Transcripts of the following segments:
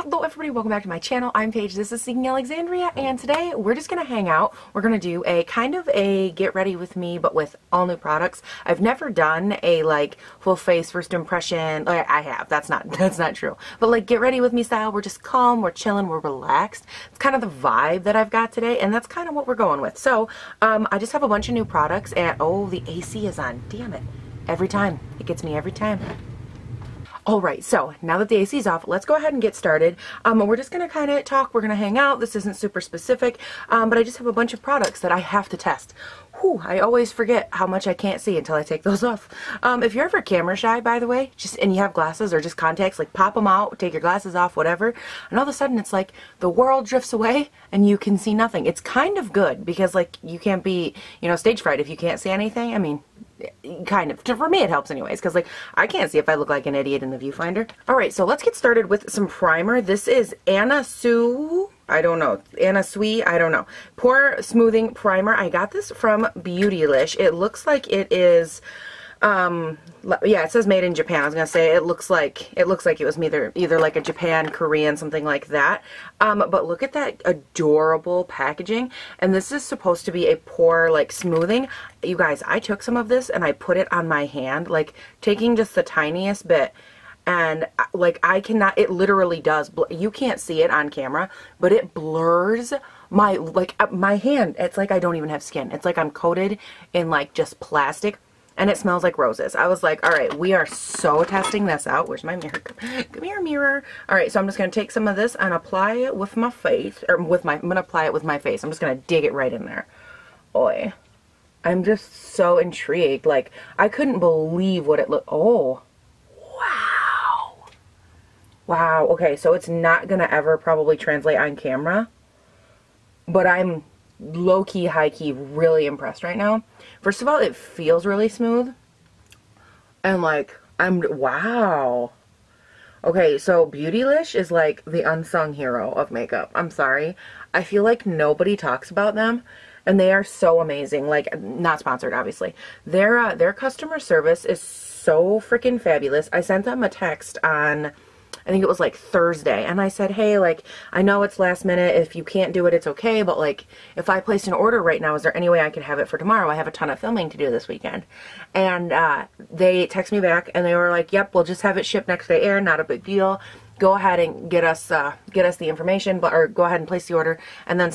Hello everybody, welcome back to my channel. I'm Paige, this is Seeking Alexandria, and today we're just gonna hang out. We're gonna do a kind of a get ready with me, but with all new products. I've never done a like full face first impression. I have, that's not true. But like get ready with me style, we're just calm, we're chilling, we're relaxed. It's kind of the vibe that I've got today, and that's kind of what we're going with. So I just have a bunch of new products, and oh, the AC is on, damn it. Every time, it gets me every time. Alright, so now that the AC is off, let's go ahead and get started. We're just going to kind of talk, we're going to hang out. This isn't super specific, but I just have a bunch of products that I have to test. Whew, I always forget how much I can't see until I take those off. If you're ever camera shy, by the way, and you have glasses or just contacts, like pop them out, take your glasses off, whatever, and all of a sudden it's like the world drifts away and you can see nothing. It's kind of good because like you can't be, you know, stage fright if you can't see anything. I mean, kind of. For me it helps anyways, because like I can't see if I look like an idiot in the viewfinder. Alright, so let's get started with some primer. This is Anna Sue, I don't know, Pore Smoothing Primer. I got this from Beautylish. It looks like it is yeah, it says made in Japan. I was gonna say it looks like it was either like a Japan, Korean, something like that. But look at that adorable packaging. And this is supposed to be a pore like smoothing. You guys, I took some of this and I put it on my hand, like taking just the tiniest bit. And like I cannot, it literally does, you can't see it on camera, but it blurs my, like my hand. It's like I don't even have skin. It's like I'm coated in like just plastic. And it smells like roses. I was like, all right, we are so testing this out. Where's my mirror? Come here, mirror. All right, so I'm just going to take some of this and apply it with my face, or I'm going to apply it with my face. I'm just going to dig it right in there. Oi. I'm just so intrigued. Like, I couldn't believe what it looked. Oh. Wow. Wow. Okay, so it's not going to ever probably translate on camera. But I'm low-key, high-key really impressed right now. First of all, it feels really smooth. And like, wow. Okay, so Beautylish is like the unsung hero of makeup. I'm sorry. I feel like nobody talks about them. And they are so amazing. Like, not sponsored, obviously. Their customer service is so freaking fabulous. I sent them a text on, I think it was like Thursday, and I said, hey, like, I know it's last minute, if you can't do it, it's okay, but like, if I placed an order right now, is there any way I could have it for tomorrow? I have a ton of filming to do this weekend. And they text me back, and they were like, yep, we'll just have it shipped next day air, not a big deal. Go ahead and get us the information, or go ahead and place the order, and then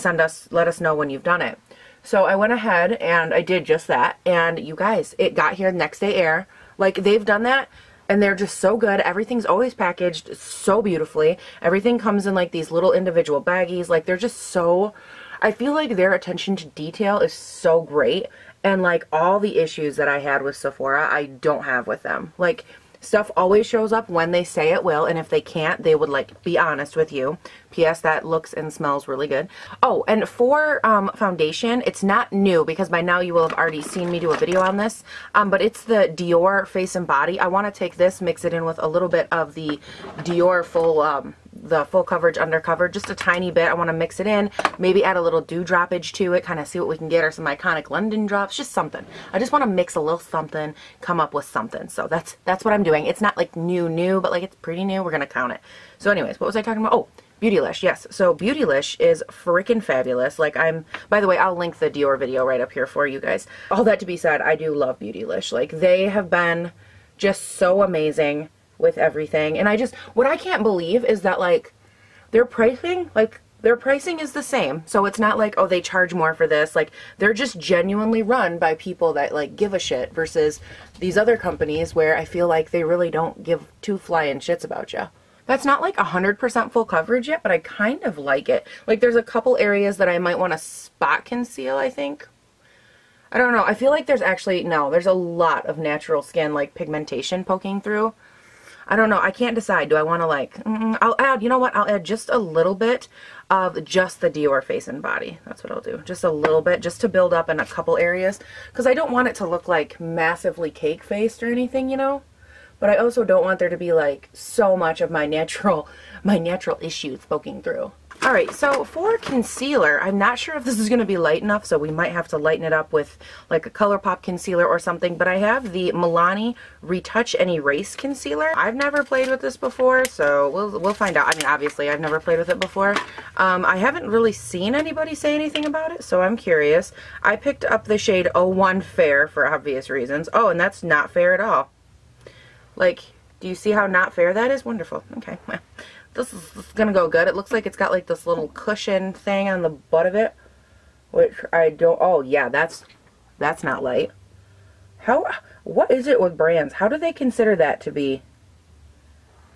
let us know when you've done it. So I went ahead, and I did just that, and you guys, it got here next day air. Like, they've done that. And they're just so good. Everything's always packaged so beautifully. Everything comes in like these little individual baggies. Like they're just so, I feel like their attention to detail is so great. And like all the issues that I had with Sephora, I don't have with them. Like stuff always shows up when they say it will. And if they can't, they would like be honest with you. P.S. that looks and smells really good. Oh, and for foundation, it's not new because by now you will have already seen me do a video on this. But it's the Dior Face and Body. I want to take this, mix it in with a little bit of the Dior the full coverage undercover, just a tiny bit. I want to mix it in, maybe add a little dewdroppage to it, kind of see what we can get, or some iconic London drops, just something. I just want to mix a little something, come up with something. So that's what I'm doing. It's not like new, but like it's pretty new. We're going to count it. So anyways, what was I talking about? Oh, Beautylish, yes. So Beautylish is freaking fabulous. Like by the way, I'll link the Dior video right up here for you guys. All that to be said, I do love Beautylish. Like they have been just so amazing with everything. And what I can't believe is that like their pricing is the same. So it's not like, oh, they charge more for this. Like they're just genuinely run by people that like give a shit versus these other companies where I feel like they really don't give two flying shits about you. That's not like 100% full coverage yet, but I kind of like it. Like there's a couple areas that I might want to spot conceal, I think. I don't know. I feel like there's a lot of natural skin like pigmentation poking through. I don't know. I can't decide. Do I want to like, I'll add, you know what? I'll add just a little bit of just the Dior Face and Body. That's what I'll do. Just a little bit, just to build up in a couple areas. Because I don't want it to look like massively cake-faced or anything, you know? But I also don't want there to be like so much of my natural issues poking through. Alright, so for concealer, I'm not sure if this is going to be light enough, so we might have to lighten it up with like a ColourPop concealer or something, but I have the Milani Retouch and Erase Concealer. I've never played with this before, so we'll find out. I mean, obviously, I've never played with it before. I haven't really seen anybody say anything about it, so I'm curious. I picked up the shade 01 Fair for obvious reasons. Oh, and that's not fair at all. Like, do you see how not fair that is? Wonderful. Okay. This is gonna go good. It looks like it's got like this little cushion thing on the butt of it, which I don't. Oh yeah, that's not light. What is it with brands? How do they consider that to be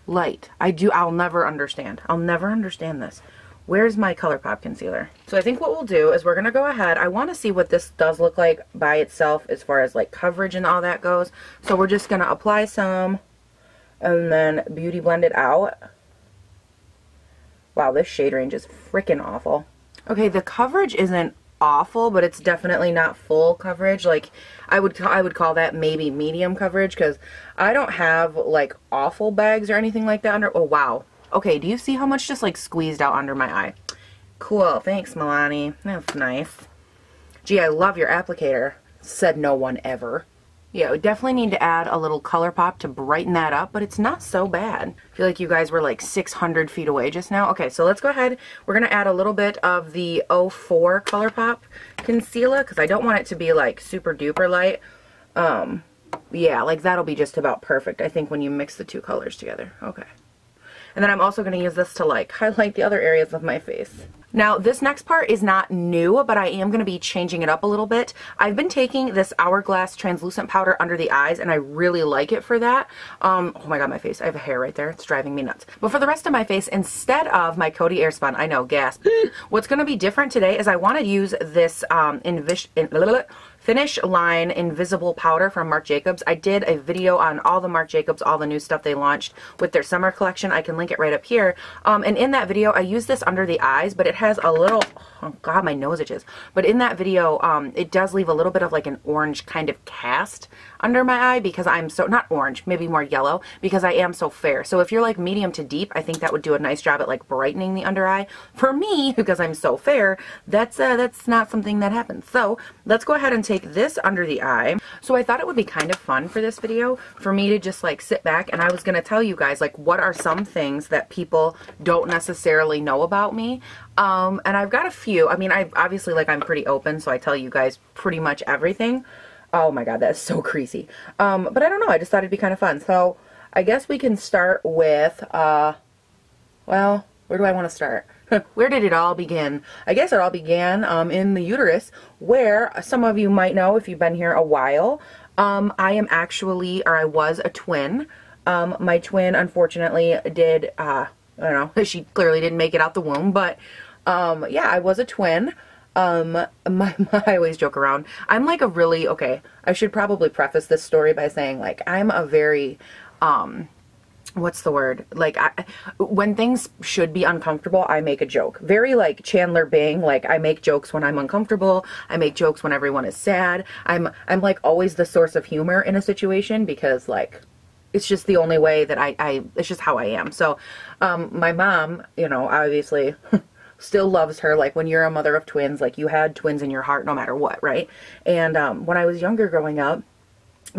light? I'll never understand. I'll never understand this. Where's my ColourPop concealer? So I think what we'll do is we're gonna go ahead. I want to see what this does look like by itself as far as like coverage and all that goes. So we're just gonna apply some and then beauty blend it out. Wow, this shade range is freaking awful. Okay, the coverage isn't awful, but it's definitely not full coverage. Like, I would call that maybe medium coverage, because I don't have, like, awful bags or anything like that under... Oh, wow. Okay, do you see how much just, like, squeezed out under my eye? Cool, thanks, Milani. That's nice. Gee, I love your applicator. Said no one ever. Yeah, we definitely need to add a little ColourPop to brighten that up, but it's not so bad. I feel like you guys were like 600 feet away just now. Okay, so let's go ahead. We're going to add a little bit of the 04 ColourPop concealer, because I don't want it to be like super duper light. Yeah, like that'll be just about perfect, I think, when you mix the two colors together. Okay. And then I'm also going to use this to like highlight the other areas of my face. Now, this next part is not new, but I am going to be changing it up a little bit. I've been taking this Hourglass translucent powder under the eyes, and I really like it for that. Oh my god, my face. I have a hair right there. It's driving me nuts. But for the rest of my face, instead of my Coty Airspun, I know, gasp. What's going to be different today is I want to use this Finish Line Invisible Powder from Marc Jacobs. I did a video on all the Marc Jacobs, all the new stuff they launched with their summer collection. I can link it right up here. And in that video, I used this under the eyes, but it has a little, oh god, my nose itches. But in that video, it does leave a little bit of like an orange kind of cast under my eye because I'm so, not orange, maybe more yellow, because I am so fair. So if you're like medium to deep, I think that would do a nice job at like brightening the under eye. For me, because I'm so fair, that's not something that happens. So let's go ahead and take this under the eye. So I thought it would be kind of fun for this video for me to just like sit back, and I was going to tell you guys like what are some things that people don't necessarily know about me. And I've got a few. I mean, obviously like I'm pretty open, so I tell you guys pretty much everything. Oh my god, that's so creasy. But I don't know, I just thought it'd be kind of fun. So I guess we can start with, well, where do I want to start? Where did it all begin? I guess it all began in the uterus, where some of you might know if you've been here a while. I am actually, or I was a twin. My twin, unfortunately, did, I don't know, she clearly didn't make it out the womb, but yeah, I was a twin. I always joke around. I'm like a really, okay, I should probably preface this story by saying like I'm a very, what's the word? Like when things should be uncomfortable, I make a joke. Very like Chandler Bing, like I make jokes when I'm uncomfortable. I make jokes when everyone is sad. I'm like always the source of humor in a situation because like it's just the only way that it's just how I am. So, my mom, you know, obviously still loves her. Like when you're a mother of twins, like you had twins in your heart no matter what, right? And when I was younger growing up,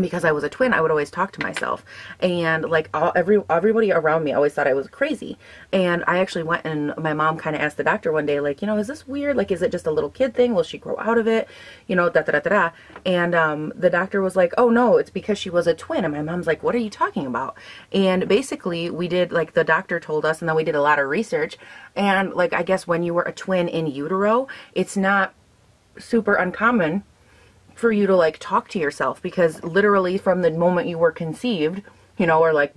because I was a twin, I would always talk to myself, and like everybody around me always thought I was crazy. And I actually went, and my mom kind of asked the doctor one day, like, you know, is this weird? Like, is it just a little kid thing? Will she grow out of it? You know, da da da da da. And the doctor was like, oh no, it's because she was a twin. And my mom's like, what are you talking about? And basically we did, like, the doctor told us, and then we did a lot of research, and like I guess when you were a twin in utero, it's not super uncommon for you to like talk to yourself, because literally from the moment you were conceived, you know, or like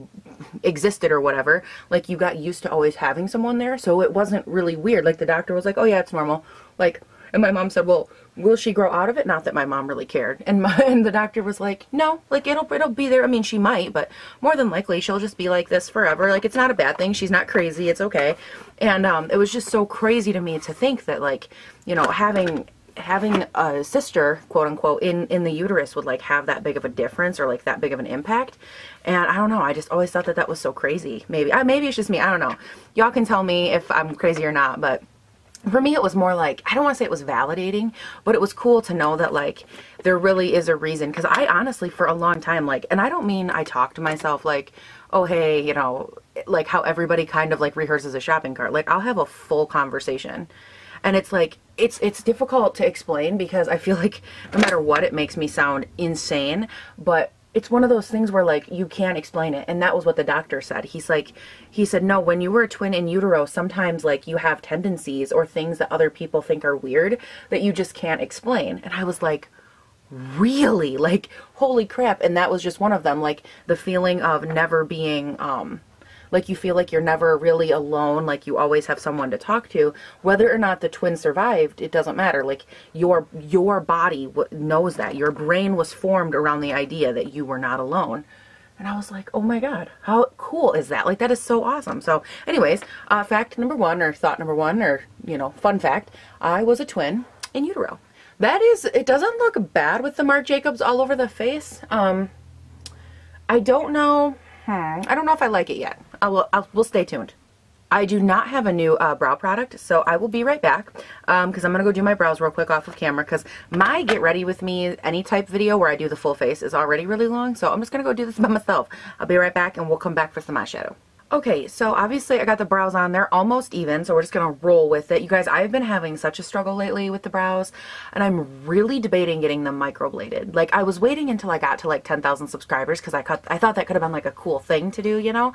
existed or whatever, like you got used to always having someone there. So it wasn't really weird. Like the doctor was like, oh yeah, it's normal. Like, and my mom said, well, will she grow out of it? Not that my mom really cared. And the doctor was like, no, like it'll be there. I mean, she might, but more than likely she'll just be like this forever. Like, it's not a bad thing. She's not crazy. It's okay. And it was just so crazy to me to think that, like, you know, having having a sister, quote unquote, in the uterus would like have that big of a difference or like that big of an impact. And I don't know, I just always thought that that was so crazy. Maybe it's just me, I don't know. Y'all can tell me if I'm crazy or not, but for me it was more like, I don't want to say it was validating, but it was cool to know that like there really is a reason. Because I honestly for a long time, like, and I don't mean I talk to myself like, oh hey, you know, like how everybody kind of like rehearses a shopping cart. Like I'll have a full conversation and it's like it's difficult to explain because I feel like no matter what it makes me sound insane, but it's one of those things where like you can't explain it. And that was what the doctor said. He said, no, when you were a twin in utero, sometimes like you have tendencies or things that other people think are weird that you just can't explain. And I was like, really? Like, holy crap. And that was just one of them. Like the feeling of never being, like you feel like you're never really alone, like you always have someone to talk to. Whether or not the twin survived, it doesn't matter. Like your body knows that. Your brain was formed around the idea that you were not alone. And I was like, oh my God, how cool is that? Like that is so awesome. So anyways, fact number one, or thought number one, or, you know, fun fact, I was a twin in utero. That is, it doesn't look bad with the Marc Jacobs all over the face. I don't know. I don't know if I like it yet. We'll stay tuned. I do not have a new brow product, so I will be right back because I'm going to go do my brows real quick off of camera because my get ready with me any type video where I do the full face is already really long, so I'm just going to go do this by myself. I'll be right back and we'll come back for some eyeshadow. Okay, so obviously I got the brows on. They're almost even, so we're just going to roll with it. You guys, I've been having such a struggle lately with the brows, and I'm really debating getting them microbladed. Like, I was waiting until I got to, like, 10,000 subscribers, because I thought that could have been, like, a cool thing to do, you know?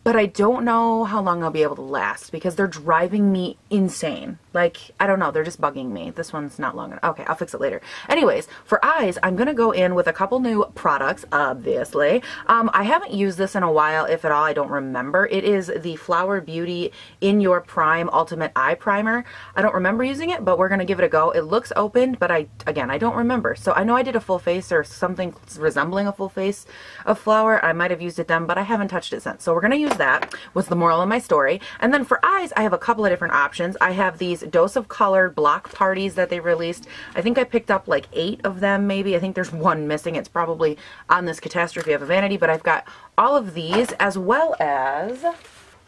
But I don't know how long I'll be able to last, because they're driving me insane. Like, I don't know, they're just bugging me. This one's not long enough. Okay, I'll fix it later. Anyways, for eyes, I'm going to go in with a couple new products, obviously. I haven't used this in a while, if at all, I don't remember. It is the Flower Beauty In Your Prime Ultimate Eye Primer. I don't remember using it, but we're going to give it a go. It looks opened, but again, I don't remember. So I know I did a full face or something resembling a full face of Flower. I might have used it then, but I haven't touched it since. So we're going to use that, was the moral of my story. And then for eyes, I have a couple of different options. I have these Dose of Color block parties that they released. I think I picked up like 8 of them maybe. I think there's one missing. It's probably on this catastrophe of a vanity, but I've got all of these as well as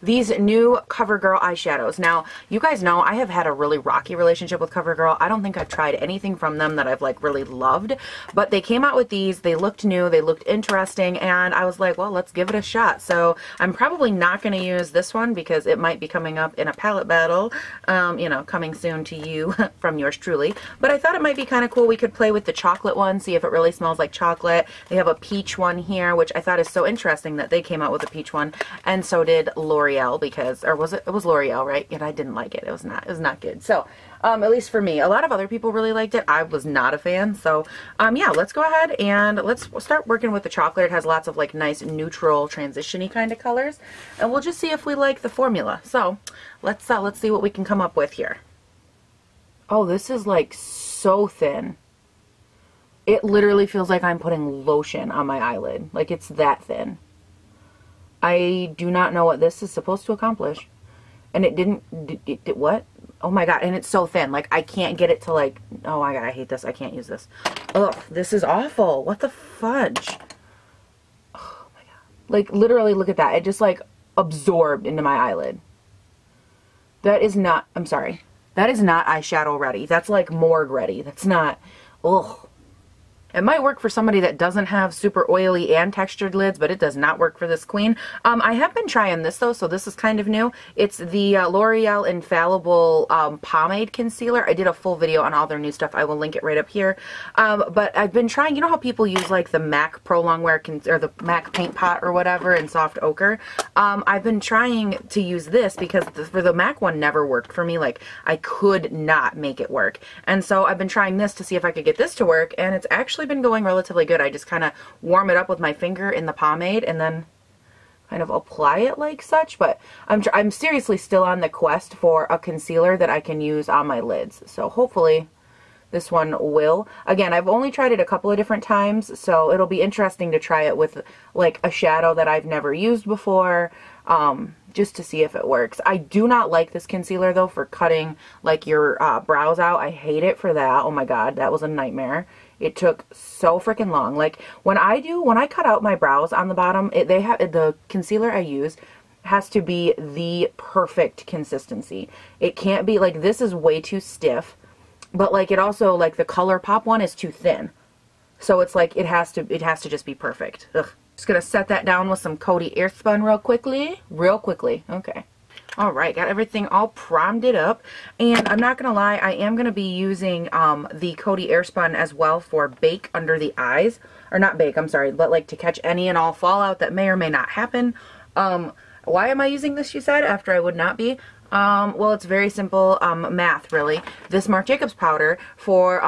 these new Covergirl eyeshadows. Now, you guys know I have had a really rocky relationship with Covergirl. I don't think I've tried anything from them that I've like really loved, but they came out with these. They looked new, they looked interesting, and I was like, well, let's give it a shot. So I'm probably not going to use this one because it might be coming up in a palette battle, you know, coming soon to you from yours truly. But I thought it might be kind of cool. We could play with the chocolate one, see if it really smells like chocolate. They have a peach one here, which I thought is so interesting that they came out with a peach one, and so did L'Oreal. Because, or was it was L'Oreal, right? And I didn't like it. It was not good. So, at least for me, a lot of other people really liked it. I was not a fan. So, yeah, let's go ahead and let's start working with the chocolate. It has lots of like nice neutral transition-y kind of colors, and we'll just see if we like the formula. So, let's see what we can come up with here. Oh, this is like so thin. It literally feels like I'm putting lotion on my eyelid. Like it's that thin. I do not know what this is supposed to accomplish. And it didn't, what? Oh my God, and it's so thin. Like, I can't get it to like, oh my God, I hate this. I can't use this. Ugh, this is awful. What the fudge? Oh my God. Like, literally, look at that. It just like absorbed into my eyelid. That is not, I'm sorry. That is not eyeshadow ready. That's like morgue ready. That's not, ugh. It might work for somebody that doesn't have super oily and textured lids, but it does not work for this queen. I have been trying this though, so this is kind of new. It's the L'Oreal Infallible Pomade Concealer. I did a full video on all their new stuff. I will link it right up here. But I've been trying, you know how people use like the MAC Pro Longwear or the MAC Paint Pot or whatever in soft ochre? I've been trying to use this because for the MAC one never worked for me. Like I could not make it work. And so I've been trying this to see if I could get this to work, and it's actually been going relatively good. I just kind of warm it up with my finger in the pomade and then kind of apply it like such, but I'm seriously still on the quest for a concealer that I can use on my lids. So hopefully this one will. Again, I've only tried it a couple of different times, so it'll be interesting to try it with like a shadow that I've never used before. just to see if it works. I do not like this concealer though for cutting like your brows out. I hate it for that. Oh my god, that was a nightmare. It took so freaking long. Like when I cut out my brows on the bottom, the concealer I use has to be the perfect consistency. It can't be like, this is way too stiff, but like it also, like the ColourPop one is too thin. So it's like it has to just be perfect. Ugh. Just gonna set that down with some Coty Airspun real quickly. Okay. All right, got everything all primed it up, and I'm not gonna lie, I am gonna be using the Coty Airspun as well for bake under the eyes, or not bake, I'm sorry, but like to catch any and all fallout that may or may not happen. Why am I using this, you said, after I would not be? Well, it's very simple math, really. This Marc Jacobs powder for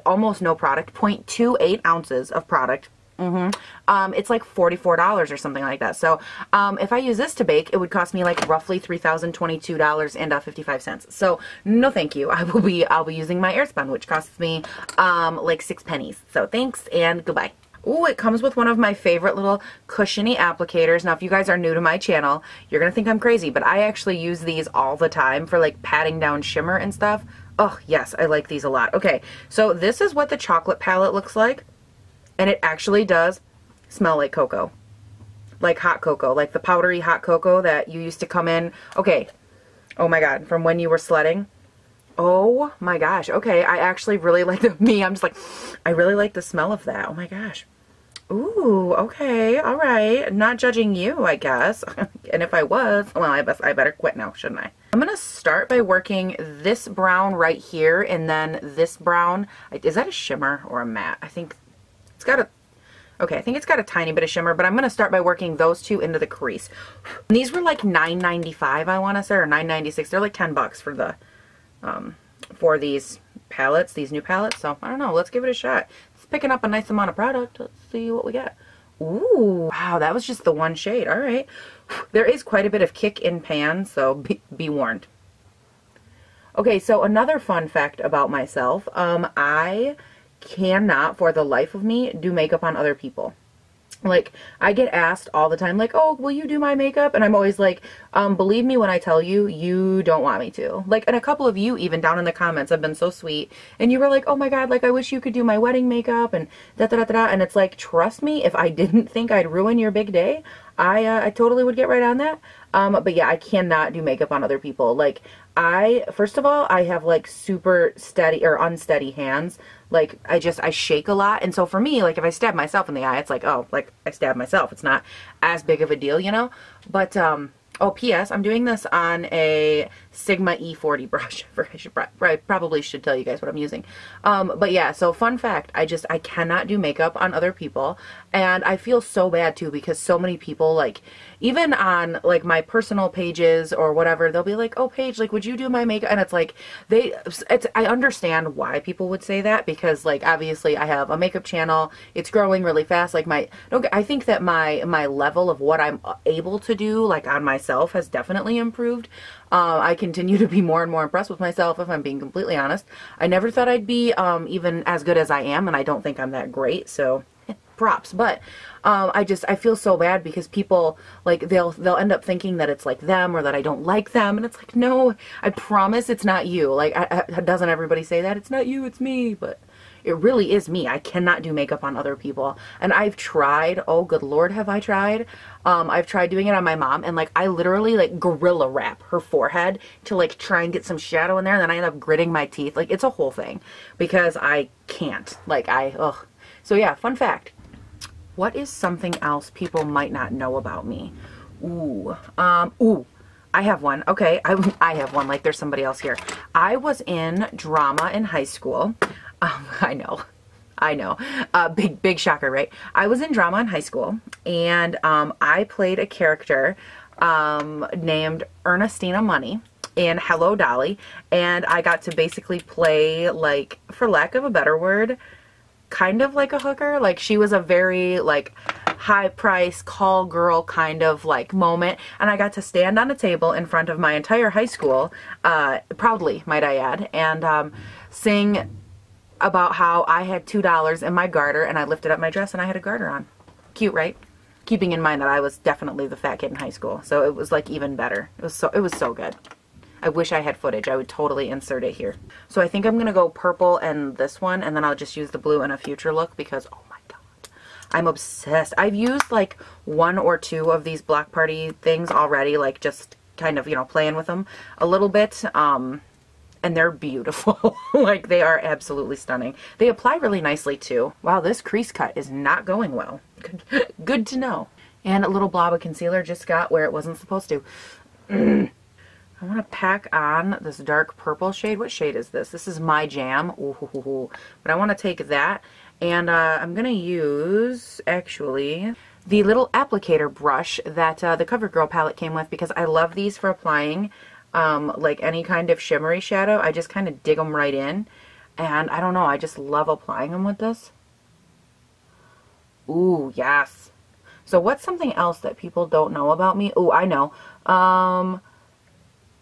almost no product, 0.28 ounces of product. It's like $44 or something like that. So if I use this to bake, it would cost me like roughly $3,022.55. So no thank you. I'll be using my Airspun, which costs me like 6 pennies. So thanks and goodbye. Ooh, it comes with one of my favorite little cushiony applicators. Now, if you guys are new to my channel, you're going to think I'm crazy, but I actually use these all the time for like patting down shimmer and stuff. Oh, yes, I like these a lot. Okay, so this is what the chocolate palette looks like, and it actually does smell like cocoa. Like hot cocoa, like the powdery hot cocoa that you used to come in. Okay, oh my god, from when you were sledding. Oh my gosh, okay, I actually really like I'm just like, I really like the smell of that. Oh my gosh. Ooh, okay, all right. Not judging you, I guess. And if I was, well, I better quit now, shouldn't I? I'm gonna start by working this brown right here, and then this brown. Is that a shimmer or a matte? I think it's got a, okay, I think it's got a tiny bit of shimmer, but I'm gonna start by working those two into the crease. And these were like $9.95, I wanna say, or $9.96. They're like 10 bucks for the, for these palettes, these new palettes. So I don't know, let's give it a shot. Picking up a nice amount of product. Let's see what we got. Ooh, wow, that was just the one shade. All right. There is quite a bit of kick in pan, so be warned. Okay, so another fun fact about myself. I cannot, for the life of me, do makeup on other people. Like, I get asked all the time, like, oh, will you do my makeup? And I'm always like, believe me when I tell you, you don't want me to. Like, and a couple of you, even down in the comments, have been so sweet. And you were like, oh my god, like, I wish you could do my wedding makeup, and da-da-da-da-da. And it's like, trust me, if I didn't think I'd ruin your big day, I totally would get right on that. But yeah, I cannot do makeup on other people. Like, first of all, I have like super steady or unsteady hands. Like, I shake a lot. And so for me, like, if I stab myself in the eye, it's like, oh, like, I stabbed myself. It's not as big of a deal, you know? But, oh, P.S., I'm doing this on a Sigma E40 brush. I probably should tell you guys what I'm using. But yeah, so fun fact, I cannot do makeup on other people. And I feel so bad, too, because so many people, like, even on, like, my personal pages or whatever, they'll be like, oh, Paige, like, would you do my makeup? And it's like, I understand why people would say that, because, like, obviously I have a makeup channel. It's growing really fast. Like, I think that my level of what I'm able to do, like, on myself has definitely improved. I continue to be more and more impressed with myself, if I'm being completely honest. I never thought I'd be even as good as I am, and I don't think I'm that great, so props. But I feel so bad because people, like, they'll end up thinking that it's like them or that I don't like them, and it's like, no, I promise it's not you. Like, doesn't everybody say that? It's not you, it's me. But it really is me. I cannot do makeup on other people. And I've tried, oh good lord have I tried. I've tried doing it on my mom, and like I literally like gorilla wrap her forehead to like try and get some shadow in there, and then I end up gritting my teeth. Like, it's a whole thing because I can't. Like, ugh. So yeah, fun fact. What is something else people might not know about me? Ooh, I have one. Okay, I have one, like there's somebody else here. I was in drama in high school. I know. Big shocker, right? I was in drama in high school, and I played a character named Ernestina Money in Hello Dolly, and I got to basically play, like, for lack of a better word, kind of like a hooker. Like, she was a very, like, high price call girl kind of, like, moment, and I got to stand on a table in front of my entire high school, proudly, might I add, and sing about how I had $2 in my garter, and I lifted up my dress and I had a garter on. Cute, right? Keeping in mind that I was definitely the fat kid in high school, so it was like even better. It was so good. I wish I had footage. I would totally insert it here. So I think I'm gonna go purple and this one, and then I'll just use the blue in a future look because, oh my god, I'm obsessed. I've used like 1 or 2 of these block party things already, like just kind of, you know, playing with them a little bit. And they're beautiful. Like, they are absolutely stunning. They apply really nicely too. Wow, this crease cut is not going well. Good to know. And a little blob of concealer just got where it wasn't supposed to. I want to pack on this dark purple shade. What shade is this? This is My Jam. Ooh, but I want to take that, and I'm going to use, actually, the little applicator brush that the Covergirl palette came with, because I love these for applying like any kind of shimmery shadow. I just kind of dig them right in, and I don't know, I just love applying them with this. Ooh, yes. So what's something else that people don't know about me? Oh, I know.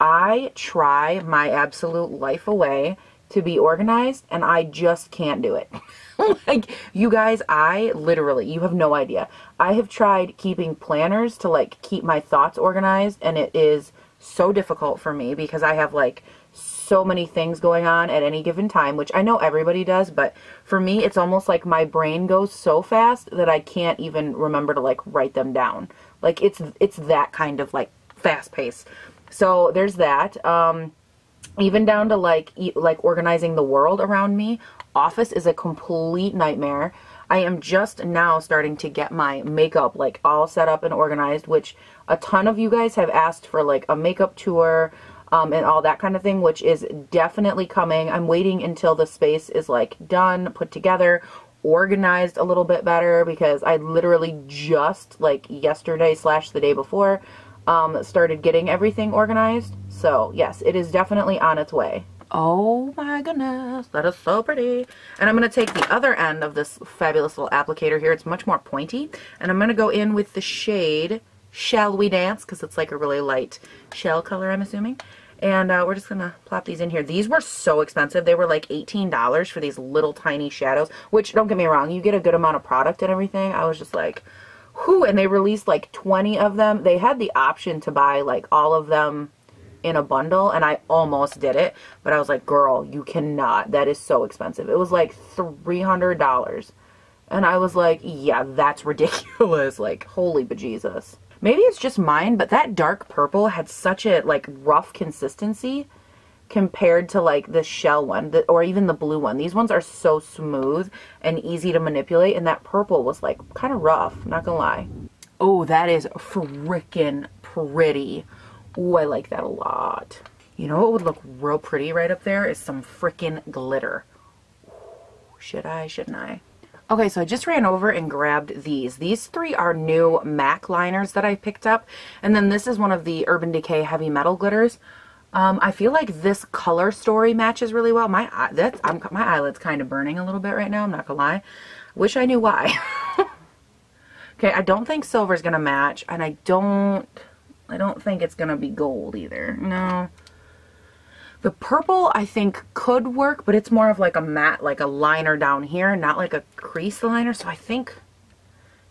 I try my absolute life away to be organized, and I just can't do it. Like, you guys, I literally, you have no idea. I have tried keeping planners to like keep my thoughts organized, and it is so difficult for me because I have like so many things going on at any given time, which I know everybody does, but for me it's almost like my brain goes so fast that I can't even remember to like write them down. Like, it's that kind of like fast pace. So there's that. Even down to like organizing the world around me. Office is a complete nightmare. I am just now starting to get my makeup like all set up and organized, which a ton of you guys have asked for, like a makeup tour and all that kind of thing, which is definitely coming. I'm waiting until the space is like done, put together, organized a little bit better, because I literally just like yesterday / the day before started getting everything organized. So yes, it is definitely on its way. Oh my goodness, that is so pretty. And I'm going to take the other end of this fabulous little applicator here. It's much more pointy, and I'm going to go in with the shade Shall We Dance, because it's like a really light shell color, I'm assuming. And we're just going to plop these in here. These were so expensive. They were like $18 for these little tiny shadows, which, don't get me wrong, you get a good amount of product and everything. I was just like, whew, and they released like 20 of them. They had the option to buy like all of them in a bundle, and I almost did it, but I was like, girl, you cannot. That is so expensive. It was like $300. And I was like, yeah, that's ridiculous. Like, holy bejesus. Maybe it's just mine, but that dark purple had such a like rough consistency compared to like the shell one, or even the blue one. These ones are so smooth and easy to manipulate, and that purple was like kind of rough, not gonna lie. Oh, that is freaking pretty. Ooh, I like that a lot. You know what would look real pretty right up there is some freaking glitter. Ooh, should I? Shouldn't I? Okay, so I just ran over and grabbed these. These 3 are new MAC liners that I picked up. And then this is one of the Urban Decay Heavy Metal glitters. I feel like this color story matches really well. My eyelid's kind of burning a little bit right now, I'm not gonna lie. Wish I knew why. Okay, I don't think silver's gonna match, and I don't think it's gonna be gold either. No. The purple I think could work, but it's more of like a matte, like a liner down here, not like a crease liner. So I think,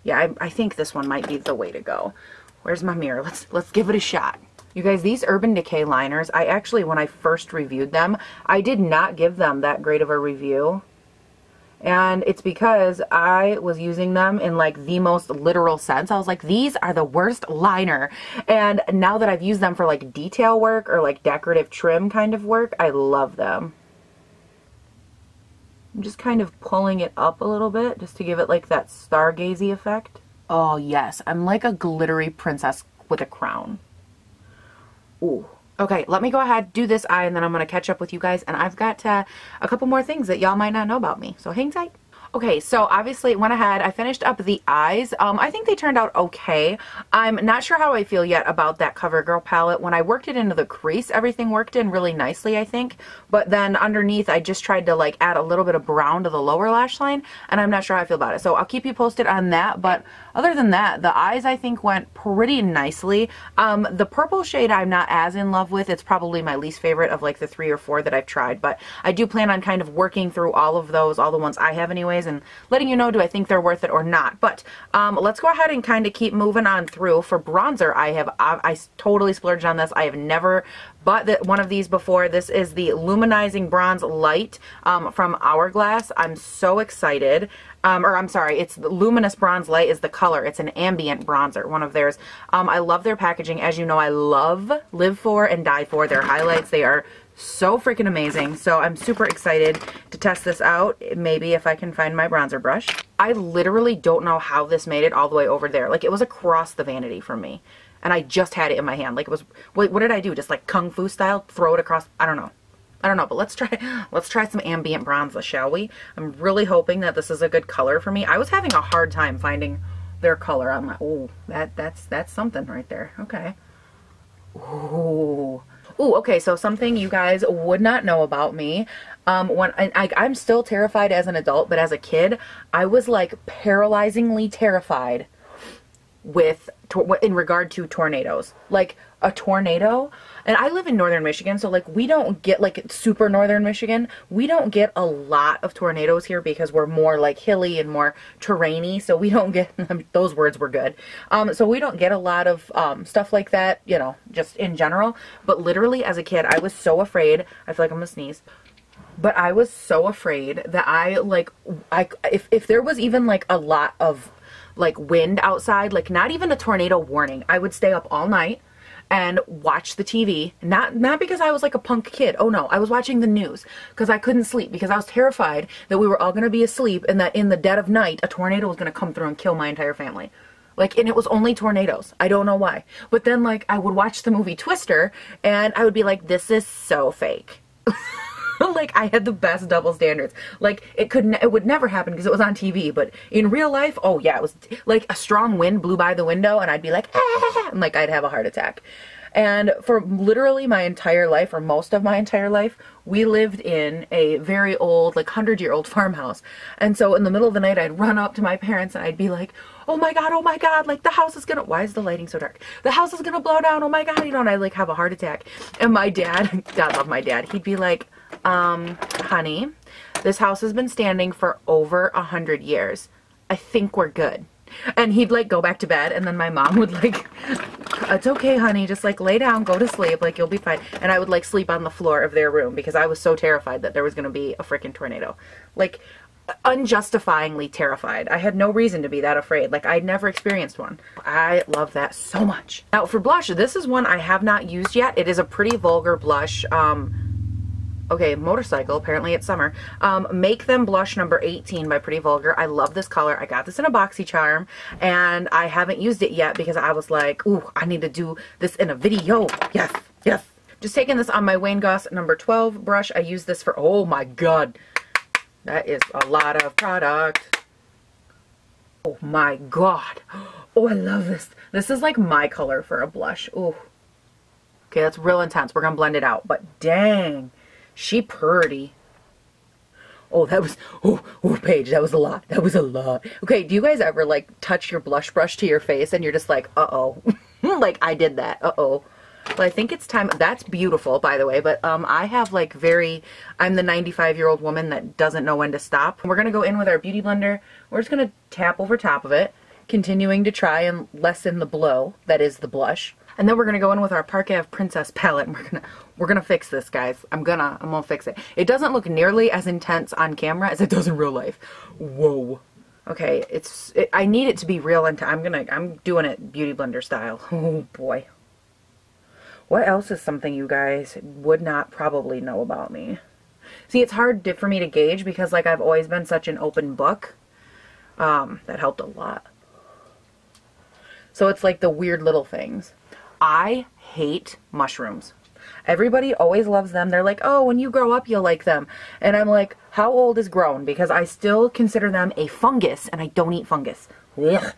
yeah, I think this one might be the way to go. Where's my mirror? Let's give it a shot. You guys, these Urban Decay liners, I actually, when I first reviewed them, I did not give them that great of a review. And it's because I was using them in like the most literal sense. I was like, these are the worst liner. And now that I've used them for like detail work or like decorative trim kind of work, I love them. I'm just kind of pulling it up a little bit just to give it like that stargazy effect. Oh yes, I'm like a glittery princess with a crown. Ooh. Okay, let me go ahead, do this eye, and then I'm going to catch up with you guys. And I've got a couple more things that y'all might not know about me. So hang tight. Okay, so obviously went ahead, I finished up the eyes. I think they turned out okay. I'm not sure how I feel yet about that Covergirl palette. When I worked it into the crease, everything worked in really nicely, I think. But then underneath, I just tried to like add a little bit of brown to the lower lash line, and I'm not sure how I feel about it. So I'll keep you posted on that. But other than that, the eyes I think went pretty nicely. The purple shade I'm not as in love with. It's probably my least favorite of like the 3 or 4 that I've tried, but I do plan on kind of working through all of those, all the ones I have anyways, and letting you know, do I think they're worth it or not. But let's go ahead and kind of keep moving on through. For bronzer, I totally splurged on this. I have never bought one of these before. This is the Luminizing Bronze Light from Hourglass. I'm so excited. Or I'm sorry, it's the Luminous Bronze Light is the color. It's an ambient bronzer, one of theirs. I love their packaging. As you know, I live for and die for their highlights. They are so freaking amazing. So I'm super excited to test this out. Maybe if I can find my bronzer brush. I literally don't know how this made it all the way over there. Like, it was across the vanity from me. And I just had it in my hand. Like, it was, what did I do? Just like Kung Fu style? Throw it across? I don't know, but let's try some ambient bronzer, shall we? I'm really hoping that this is a good color for me. I was having a hard time finding their color. I'm like, oh, that's something right there. Okay. Ooh. Ooh, okay, so something you guys would not know about me. I'm still terrified as an adult, but as a kid, I was like paralyzingly terrified in regard to tornadoes. Like a tornado, and I live in northern Michigan, so like we don't get, like super northern Michigan, we don't get a lot of tornadoes here because we're more like hilly and more terrainy, so we don't get those words were good. So we don't get a lot of stuff like that, you know, just in general. But literally as a kid, I was so afraid. I feel like I'm gonna sneeze. But I was so afraid that if there was even like a lot of like wind outside, like not even a tornado warning, I would stay up all night and watch the TV. Not because I was like a punk kid. Oh no, I was watching the news because I couldn't sleep because I was terrified that we were all going to be asleep and that in the dead of night a tornado was going to come through and kill my entire family. Like, and it was only tornadoes. I don't know why. But then like I would watch the movie Twister and I would be like, this is so fake. Like, I had the best double standards. Like, it would never happen because it was on TV, but in real life, oh yeah, it was like a strong wind blew by the window and I'd be like, ah, and like I'd have a heart attack. And for literally my entire life, or most of my entire life, we lived in a very old, like 100-year-old farmhouse. And so in the middle of the night, I'd run up to my parents and I'd be like, oh my God, like the house is gonna, why is the lighting so dark? The house is gonna blow down, oh my God, you know, and I'd like have a heart attack. And my dad, God love my dad, he'd be like, honey, this house has been standing for over 100 years. I think we're good. And he'd like go back to bed, and then my mom would like, it's okay, honey, just like lay down, go to sleep, like you'll be fine. And I would like sleep on the floor of their room because I was so terrified that there was gonna be a freaking tornado. Like, unjustifiably terrified. I had no reason to be that afraid. Like, I'd never experienced one. I love that so much. Now for blush, this is one I have not used yet. It is a pretty vulgar blush. Okay, Motorcycle, apparently it's summer. Make Them Blush number 18 by Pretty Vulgar. I love this color. I got this in a BoxyCharm, and I haven't used it yet because I was like, ooh, I need to do this in a video. Yes, yes. Just taking this on my Wayne Goss number 12 brush. I use this for, oh my God, that is a lot of product. Oh my God. Oh, I love this. This is like my color for a blush. Ooh. Okay, that's real intense. We're gonna blend it out, but dang. She pretty. Oh, that was, oh, Paige, that was a lot. That was a lot. Okay, do you guys ever, like, touch your blush brush to your face and you're just like, uh-oh. Like, I did that. Uh-oh. Well, I think it's time. That's beautiful, by the way, but I have, like, I'm the 95-year-old woman that doesn't know when to stop. We're going to go in with our Beauty Blender. We're just going to tap over top of it, continuing to try and lessen the blow that is the blush. And then we're gonna go in with our Park Ave Princess palette, and we're gonna fix this, guys. I'm gonna fix it. It doesn't look nearly as intense on camera as it does in real life. Whoa. Okay, I need it to be real, and I'm doing it Beauty Blender style. Oh boy. What else is something you guys would not probably know about me? See, it's hard for me to gauge because like I've always been such an open book. That helped a lot. So it's like the weird little things. I hate mushrooms. Everybody always loves them. They're like, oh, when you grow up, you'll like them. And I'm like, how old is grown? Because I still consider them a fungus, and I don't eat fungus. Ugh.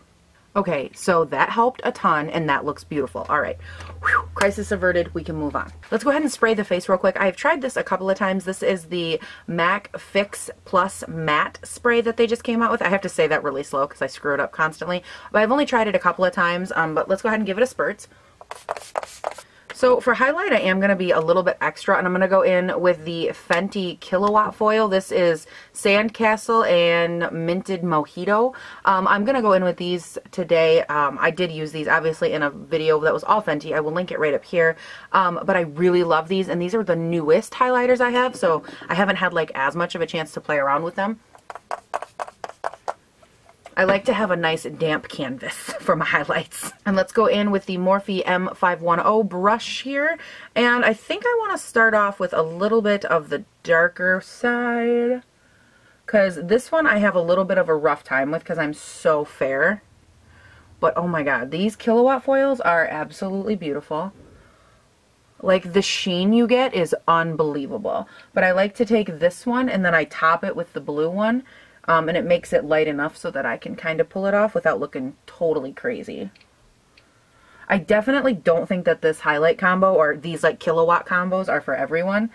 Okay, so that helped a ton, and that looks beautiful. All right, whew, crisis averted, we can move on. Let's go ahead and spray the face real quick. I've tried this a couple of times. This is the MAC Fix Plus Matte Spray that they just came out with. I have to say that really slow because I screw it up constantly, but I've only tried it a couple of times, but let's go ahead and give it a spurt. So for highlight, I am going to be a little bit extra, and I'm going to go in with the Fenty Kilowatt Foil. This is Sandcastle and Minted Mojito. I'm going to go in with these today. I did use these, obviously, in a video that was all Fenty. I will link it right up here. But I really love these, and these are the newest highlighters I have, so I haven't had like as much of a chance to play around with them. I like to have a nice damp canvas for my highlights. And let's go in with the Morphe M510 brush here. And I think I want to start off with a little bit of the darker side, because this one I have a little bit of a rough time with because I'm so fair. But oh my god, these Kilowatt foils are absolutely beautiful. Like, the sheen you get is unbelievable. But I like to take this one and then I top it with the blue one. And it makes it light enough so that I can kind of pull it off without looking totally crazy. I definitely don't think that this highlight combo or these like Kilowatt combos are for everyone.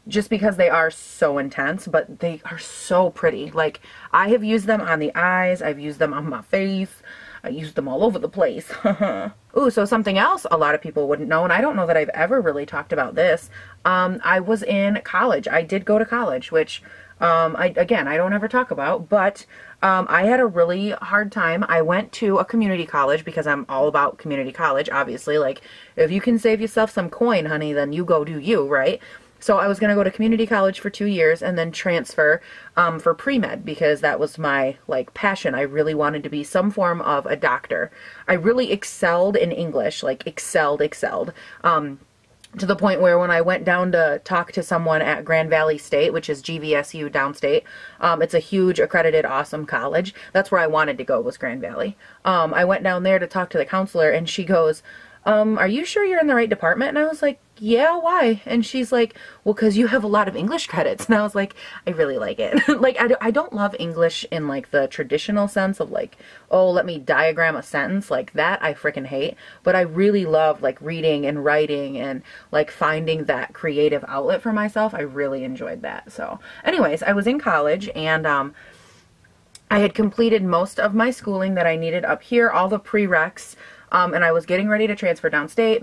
Just because they are so intense, but they are so pretty. Like, I have used them on the eyes, I've used them on my face, I used them all over the place. Ooh, so something else a lot of people wouldn't know, and I don't know that I've ever really talked about this. I was in college. I did go to college, which... again, I don't ever talk about, but I had a really hard time. I went to a community college because I'm all about community college, obviously. Like, if you can save yourself some coin, honey, then you go do you, right? So I was going to go to community college for 2 years and then transfer for pre-med because that was my, like, passion. I really wanted to be some form of a doctor. I really excelled in English, like, excelled. To the point where when I went down to talk to someone at Grand Valley State, which is GVSU downstate, it's a huge, accredited, awesome college. That's where I wanted to go, was Grand Valley. I went down there to talk to the counselor, and she goes, are you sure you're in the right department? And I was like, yeah, why? And she's like, well, because you have a lot of English credits. And I was like, I really like it. Like, I don't love English in, like, the traditional sense of, like, oh, let me diagram a sentence. Like, that I freaking hate. But I really love, like, reading and writing and, like, finding that creative outlet for myself. I really enjoyed that. So, anyways, I was in college, and I had completed most of my schooling that I needed up here, all the prereqs. And I was getting ready to transfer downstate,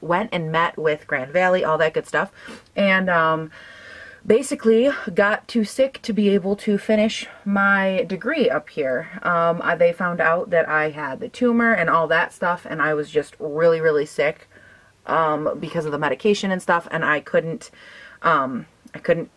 went and met with Grand Valley, all that good stuff, and basically got too sick to be able to finish my degree up here. They found out that I had the tumor and all that stuff, and I was just really, really sick because of the medication and stuff, and I couldn't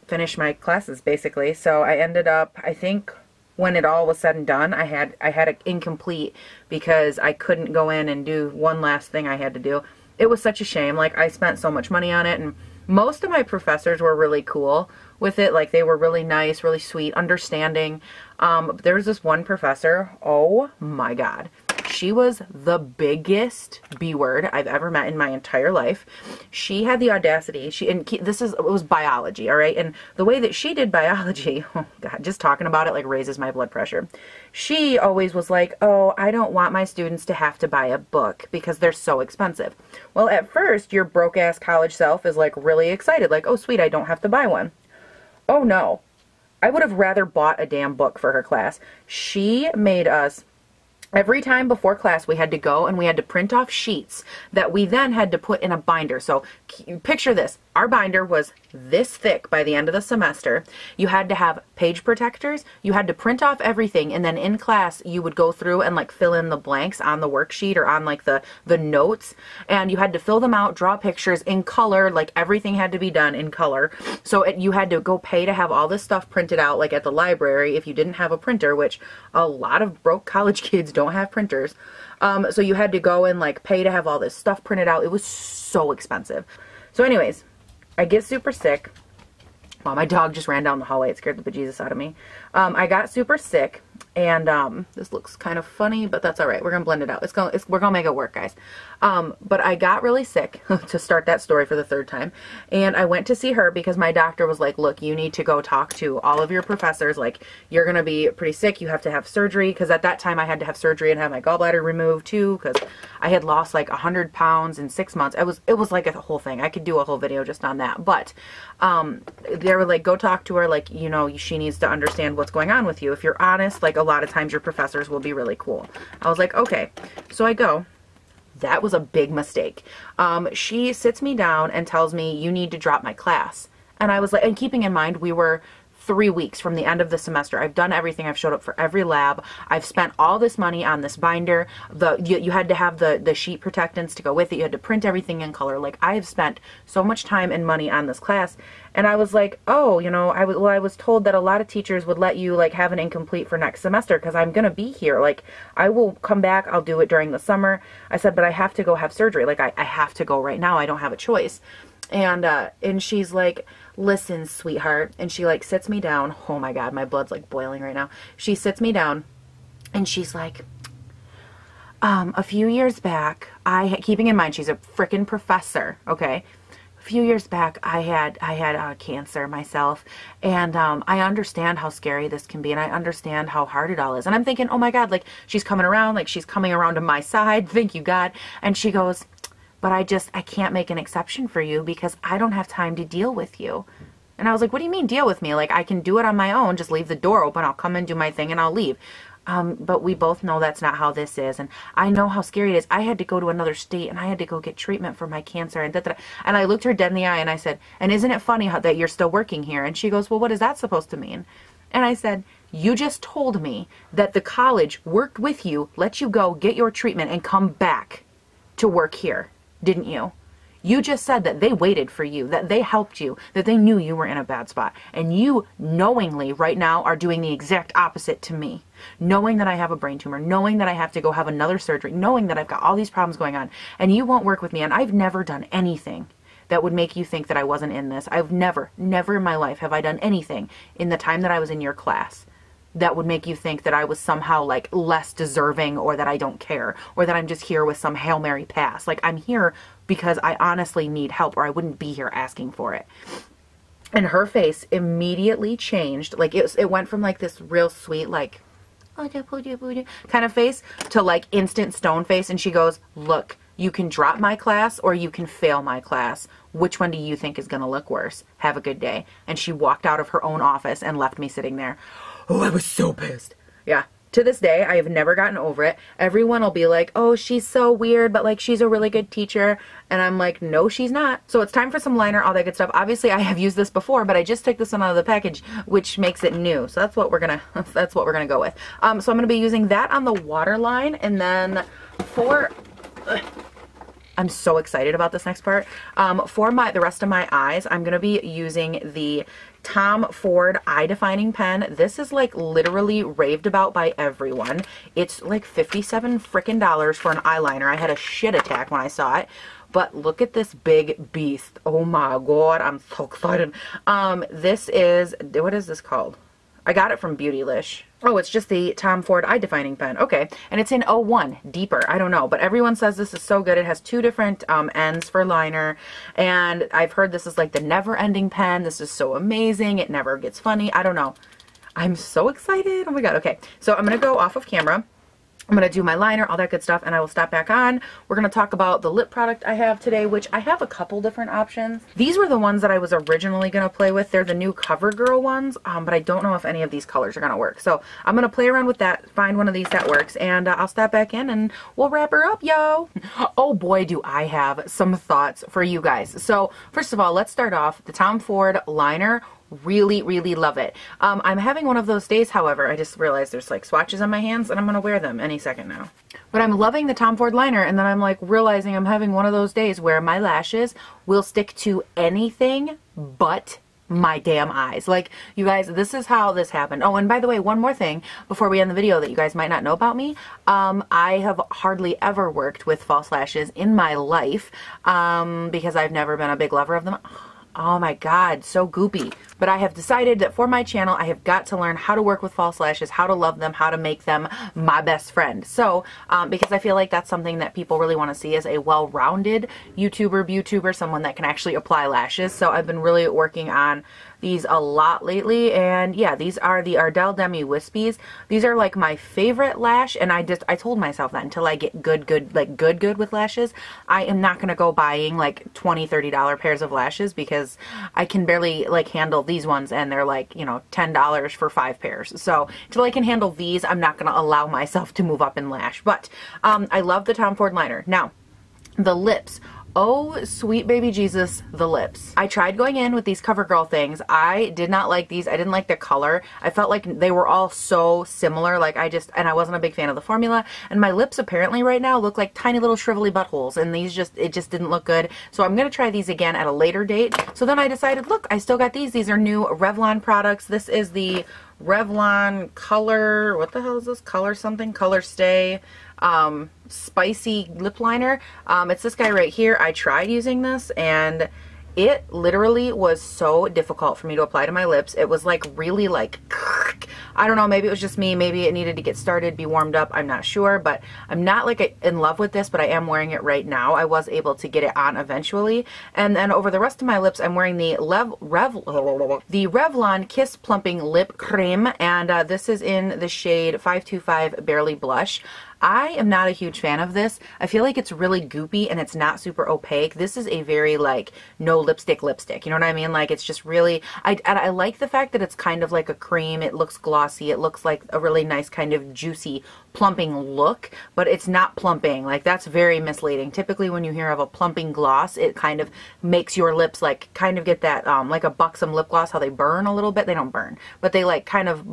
finish my classes, basically. So I ended up, I think, when it all was said and done, I had it incomplete because I couldn't go in and do one last thing I had to do. It was such a shame. Like, I spent so much money on it, and most of my professors were really cool with it. Like, they were really nice, really sweet, understanding. But there was this one professor, oh my god. She was the biggest B-word I've ever met in my entire life. She had the audacity. It was biology, all right? And the way that she did biology, oh God, just talking about it like raises my blood pressure. She always was like, oh, I don't want my students to have to buy a book because they're so expensive. Well, at first, your broke-ass college self is like really excited, like, oh, sweet, I don't have to buy one. Oh, no. I would have rather bought a damn book for her class. She made us... Every time before class, we had to go and we had to print off sheets that we then had to put in a binder. So picture this. Our binder was this thick by the end of the semester. You had to have page protectors. You had to print off everything. And then in class, you would go through and like fill in the blanks on the worksheet or on like the notes. And you had to fill them out, draw pictures in color. Like everything had to be done in color. So you had to go pay to have all this stuff printed out like at the library if you didn't have a printer, which a lot of broke college kids don't have printers. So you had to go and like pay to have all this stuff printed out. It was so expensive. So anyways, I get super sick. Well, my dog just ran down the hallway. It scared the bejesus out of me. I got super sick And this looks kind of funny, but that's all right. We're gonna blend it out. We're gonna make it work, guys. But I got really sick to start that story for the third time, and I went to see her because my doctor was like, look, you need to go talk to all of your professors. Like, you're gonna be pretty sick. You have to have surgery, because at that time I had to have surgery and have my gallbladder removed too, because I had lost like 100 pounds in 6 months. It was like a whole thing. I could do a whole video just on that. But they were like, go talk to her. Like, you know, she needs to understand what's going on with you. If you're honest, like, a lot of times your professors will be really cool. I was like, okay. So I go. That was a big mistake. She sits me down and tells me, you need to drop my class. And I was like, and keeping in mind, we were 3 weeks from the end of the semester. I've done everything. I've showed up for every lab. I've spent all this money on this binder. You had to have the sheet protectants to go with it. You had to print everything in color. Like, I have spent so much time and money on this class. And I was like, oh, you know, I was told that a lot of teachers would let you like have an incomplete for next semester, because I'm going to be here. Like, I will come back. I'll do it during the summer. I said, but I have to go have surgery. Like, I have to go right now. I don't have a choice. And she's like, listen, sweetheart. And she like sits me down. Oh my God, my blood's like boiling right now. She sits me down and she's like, a few years back, keeping in mind she's a freaking professor, okay? A few years back, I had cancer myself, and I understand how scary this can be, and I understand how hard it all is. And I'm thinking, oh my God, like, she's coming around, like, she's coming around to my side. Thank you, God. And she goes, but I can't make an exception for you because I don't have time to deal with you. And I was like, what do you mean deal with me? Like, I can do it on my own. Just leave the door open. I'll come and do my thing and I'll leave. But we both know that's not how this is. And I know how scary it is. I had to go to another state and I had to go get treatment for my cancer. And and I looked her dead in the eye and I said, and isn't it funny that you're still working here? And she goes, well, what is that supposed to mean? And I said, you just told me that the college worked with you, let you go get your treatment and come back to work here. Didn't you? You just said that they waited for you, that they helped you, that they knew you were in a bad spot. And you knowingly right now are doing the exact opposite to me. Knowing that I have a brain tumor, knowing that I have to go have another surgery, knowing that I've got all these problems going on, and you won't work with me. And I've never done anything that would make you think that I wasn't in this. I've never in my life have I done anything in the time that I was in your class that would make you think that I was somehow like less deserving, or that I don't care, or that I'm just here with some Hail Mary pass. Like, I'm here because I honestly need help, or I wouldn't be here asking for it. And her face immediately changed. Like, it went from like this real sweet, like, kind of face to like instant stone face. And she goes, look, you can drop my class or you can fail my class. Which one do you think is going to look worse? Have a good day. And she walked out of her own office and left me sitting there. Oh, I was so pissed. Yeah. To this day, I have never gotten over it. Everyone will be like, oh, she's so weird, but like, she's a really good teacher. And I'm like, no, she's not. So it's time for some liner, all that good stuff. Obviously, I have used this before, but I just took this one out of the package, which makes it new. So that's what we're gonna go with. So I'm gonna be using that on the waterline, and then I'm so excited about this next part. For the rest of my eyes, I'm gonna be using the Tom Ford eye defining pen. This is like literally raved about by everyone. It's like $57 frickin' for an eyeliner. I had a shit attack when I saw it. But look at this big beast. Oh my God, I'm so excited. This is, what is this called? I got it from Beautylish. Oh, it's just the Tom Ford eye defining pen. Okay. And it's in 01, deeper. I don't know. But everyone says this is so good. It has 2 different ends for liner. And I've heard this is like the never ending pen. This is so amazing. It never gets funny. I don't know. I'm so excited. Oh my God. Okay. So I'm going to go off of camera. I'm going to do my liner, all that good stuff, and I will stop back on. We're going to talk about the lip product I have today, which I have a couple different options. These were the ones that I was originally going to play with. They're the new Covergirl ones, but I don't know if any of these colors are going to work. So I'm going to play around with that, find one of these that works, and I'll stop back in and we'll wrap her up, yo. Oh boy, do I have some thoughts for you guys. So first of all, let's start off the Tom Ford liner. Really, really love it. I'm having one of those days, however. I just realized there's like swatches on my hands and I'm going to wear them any second now. But I'm loving the Tom Ford liner, and then I'm like realizing I'm having one of those days where my lashes will stick to anything but my damn eyes. Like, you guys, this is how this happened. Oh, and by the way, one more thing before we end the video that you guys might not know about me. I have hardly ever worked with false lashes in my life because I've never been a big lover of them. Oh my God, so goopy. but I have decided that for my channel, I have got to learn how to work with false lashes, how to love them, how to make them my best friend. So, because I feel like that's something that people really want to see as a well-rounded YouTuber, someone that can actually apply lashes. So I've been really working on these a lot lately, and yeah, these are the Ardell Demi Wispies. These are like my favorite lash, and I told myself that until I get good with lashes, I am not gonna go buying like $20-$30 pairs of lashes, because I can barely like handle these ones, and they're like, you know, $10 for 5 pairs. So until I can handle these, I'm not gonna allow myself to move up in lash. But I love the Tom Ford liner. Now, the lips. Oh, sweet baby Jesus, the lips. I tried going in with these Covergirl things. I did not like these. I didn't like the color. I felt like they were all so similar. Like and I wasn't a big fan of the formula. And my lips apparently right now look like tiny little shrivelly buttholes. And these it just didn't look good. So I'm going to try these again at a later date. So then I decided, look, I still got these. These are new Revlon products. This is the Revlon Color, what the hell is this? Color something? Color Stay. Spicy lip liner. It's this guy right here. I tried using this, and it literally was so difficult for me to apply to my lips. It was like really like, I don't know, maybe it was just me, maybe it needed to get started, be warmed up, I'm not sure, but I'm not like in love with this, but I am wearing it right now. I was able to get it on eventually, and then over the rest of my lips, I'm wearing the Revlon Kiss Plumping Lip Cream, and this is in the shade 525 Barely Blush. I am not a huge fan of this. I feel like it's really goopy and it's not super opaque. This is a very like no lipstick, you know what I mean? Like it's just really, I like the fact that it's kind of like a cream. It looks glossy. It looks like a really nice kind of juicy plumping look, but it's not plumping. Like that's very misleading. Typically when you hear of a plumping gloss, it kind of makes your lips like kind of get that like a buxom lip gloss, how they burn a little bit. They don't burn, but they like kind of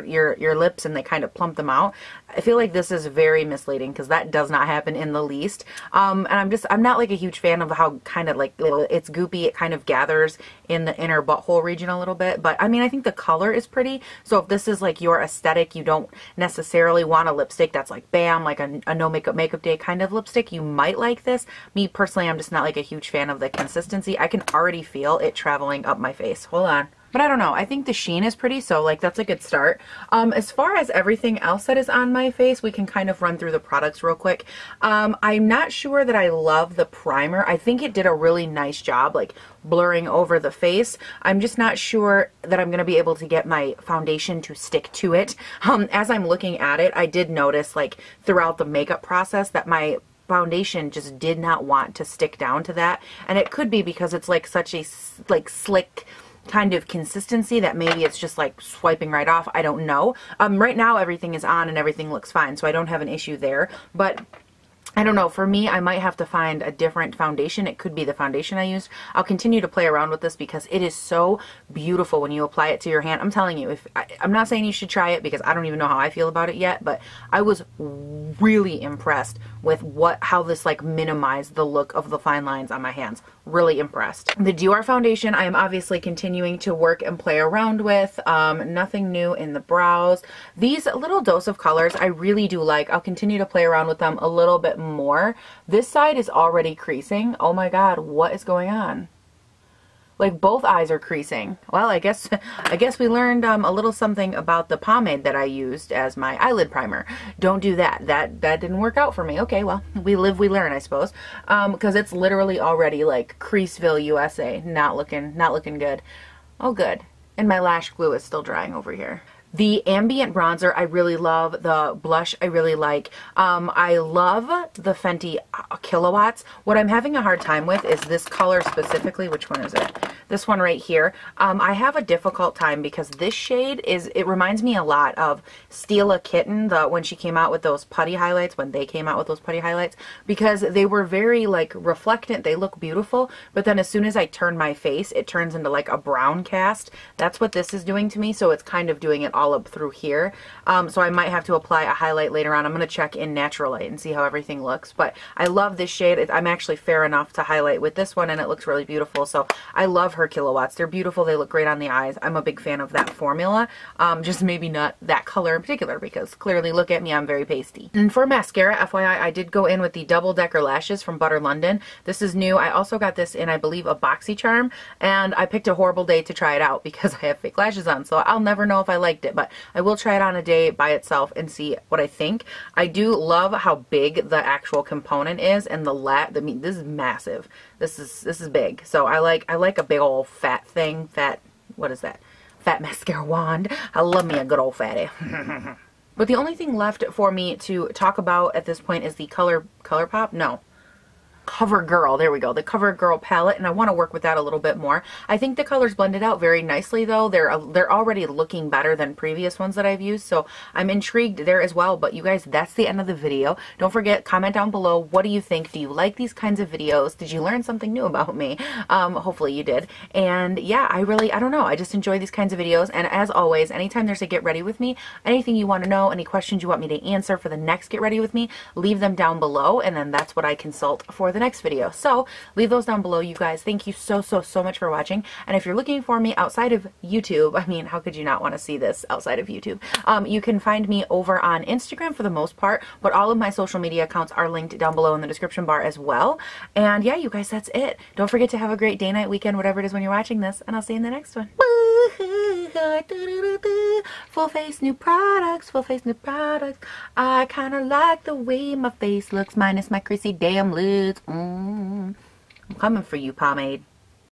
your lips and they kind of plump them out. I feel like this is very misleading because that does not happen in the least. And I'm not like a huge fan of how kind of like it's goopy. It kind of gathers in the inner butthole region a little bit, but I mean, I think the color is pretty. So if this is like your aesthetic, you don't necessarily want a lipstick that's like bam, like a no makeup day kind of lipstick, you might like this. Me personally, I'm just not like a huge fan of the consistency. I can already feel it traveling up my face. Hold on. But I don't know. I think the sheen is pretty, so like that's a good start. As far as everything else that is on my face, we can kind of run through the products real quick. I'm not sure that I love the primer. I think it did a really nice job like blurring over the face. I'm just not sure that I'm going to be able to get my foundation to stick to it. As I'm looking at it, I did notice like throughout the makeup process that my foundation just did not want to stick down to that. And it could be because it's like such a like slick kind of consistency that maybe it's just like swiping right off. I don't know. Right now everything is on and everything looks fine, so I don't have an issue there. But I don't know, for me, I might have to find a different foundation. It could be the foundation I used. I'll continue to play around with this because it is so beautiful when you apply it to your hand. I'm telling you, I'm not saying you should try it because I don't even know how I feel about it yet, but I was really impressed with how this like minimized the look of the fine lines on my hands. Really impressed. The Dior foundation, I am obviously continuing to work and play around with. Nothing new in the brows. These little dose of colors I really do like. I'll continue to play around with them a little bit more. This side is already creasing. Oh my god, what is going on? Like both eyes are creasing. Well, I guess we learned a little something about the pomade that I used as my eyelid primer. Don't do that. That didn't work out for me. Okay, well, we live, we learn, I suppose. Because it's literally already like Creaseville, USA. Not looking good. Oh, good. And my lash glue is still drying over here. The ambient bronzer I really love. The blush I really like. I love the Fenty Kilowatts. What I'm having a hard time with is this color specifically. Which one is it? This one right here. I have a difficult time because this shade it reminds me a lot of Stila Kitten, when she came out with those putty highlights, because they were very like reflectant. They look beautiful, but then as soon as I turn my face, it turns into like a brown cast. That's what this is doing to me, so it's kind of doing it all up through here. So I might have to apply a highlight later on. I'm going to check in natural light and see how everything looks, but I love this shade. I'm actually fair enough to highlight with this one, and it looks really beautiful. So I love love her kilowatts. They're beautiful. They look great on the eyes. I'm a big fan of that formula. Just maybe not that color in particular, because clearly, look at me, I'm very pasty. And for mascara, FYI, I did go in with the Double Decker Lashes from Butter London. This is new. I also got this in, I believe, a BoxyCharm, and I picked a horrible day to try it out because I have fake lashes on, so I'll never know if I liked it, but I will try it on a day by itself and see what I think. I do love how big the actual component is, and I mean, this is massive. This is big. So I like a big old fat thing. What is that? Fat mascara wand. I love me a good old fatty. But the only thing left for me to talk about at this point is the ColourPop? No. Covergirl, there we go, the Covergirl palette, and I want to work with that a little bit more. I think the colors blended out very nicely though. They're already looking better than previous ones that I've used, so I'm intrigued there as well. But you guys, that's the end of the video. Don't forget, comment down below, what do you think? Do you like these kinds of videos? Did you learn something new about me? Hopefully you did. And yeah, I don't know, I just enjoy these kinds of videos. And as always, anytime there's a get ready with me, anything you want to know, any questions you want me to answer for the next get ready with me, leave them down below, and then that's what I consult for the next video. So leave those down below, you guys. Thank you so much for watching. And if you're looking for me outside of YouTube, I mean, how could you not want to see this outside of YouTube? You can find me over on Instagram for the most part, but all of my social media accounts are linked down below in the description bar as well. And yeah, you guys, that's it. Don't forget to have a great day, night, weekend, whatever it is when you're watching this, and I'll see you in the next one. Full face new products, full face new products. I kind of like the way my face looks minus my crazy damn lids. I'm coming for you, pomade.